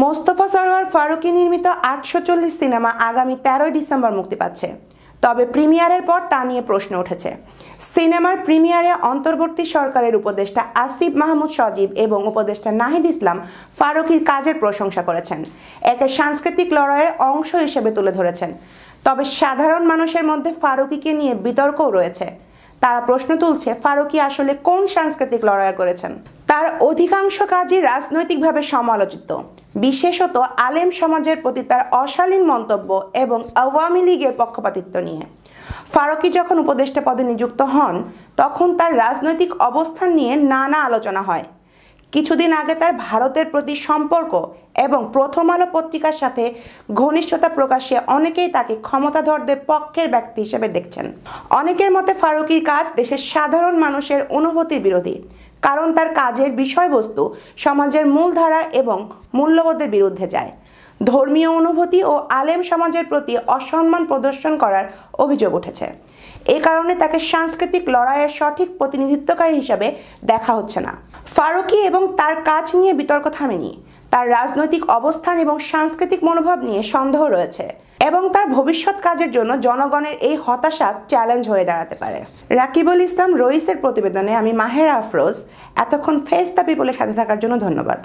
মোস্তফা সরোয়ার ফারুকী নির্মিত ৮৪০ সিনেমা আগামী ১৩ ডিসেম্বর মুক্তি পাচ্ছে। তবে প্রিমিয়ারের পর তা নিয়ে প্রশ্ন উঠেছে। সিনেমার প্রিমিয়ারে অন্তর্বর্তী সরকারের উপদেষ্টা আসিফ মাহমুদ সজীব এবং উপদেষ্টা নাহিদ ইসলাম ফারুকীর কাজের প্রশংসা করেছেন, একে সাংস্কৃতিক লড়াইয়ের অংশ হিসেবে তুলে ধরেছেন। তবে সাধারণ মানুষের মধ্যে ফারুকীকে নিয়ে বিতর্কও রয়েছে। তারা প্রশ্ন তুলছে, ফারুকী আসলে কোন সাংস্কৃতিক লড়াই করেছেন? তার অধিকাংশ কাজই রাজনৈতিকভাবে সমালোচিত, বিশেষত আলেম সমাজের প্রতি তার অশালীন মন্তব্য এবং আওয়ামী লীগের পক্ষপাতিত্ব নিয়ে। ফারুকী যখন উপদেষ্টা পদে নিযুক্ত হন তখন তার রাজনৈতিক অবস্থান নিয়ে নানা আলোচনা হয়। কিছুদিন আগে তার ভারতের প্রতি সম্পর্ক এবং প্রথম আলো পত্রিকার সাথে ঘনিষ্ঠতা প্রকাশে অনেকেই তাকে ক্ষমতাধরদের পক্ষের ব্যক্তি হিসেবে দেখছেন। অনেকের মতে ফারুকীর কাজ দেশের সাধারণ মানুষের অনুভূতির বিরোধী, কারণ তার কাজের বিষয়বস্তু সমাজের মূলধারা এবং মূল্যবোধের বিরুদ্ধে যায়। ধর্মীয় অনুভূতি ও আলেম সমাজের প্রতি অসম্মান প্রদর্শন করার অভিযোগ উঠেছে। এ কারণে তাকে সাংস্কৃতিক লড়াইয়ের সঠিক প্রতিনিধিত্বকারী হিসাবে দেখা হচ্ছে না। ফারুকী এবং তার কাজ নিয়ে বিতর্ক থামেনি। তার রাজনৈতিক অবস্থান এবং সাংস্কৃতিক মনোভাব নিয়ে সন্দেহ রয়েছে এবং তার ভবিষ্যৎ কাজের জন্য জনগণের এই হতাশা চ্যালেঞ্জ হয়ে দাঁড়াতে পারে। রাকিবুল ইসলাম রইসের প্রতিবেদনে আমি মাহেরা আফরোজ। এতক্ষণ ফেস দ্য পিপলের সাথে থাকার জন্য ধন্যবাদ।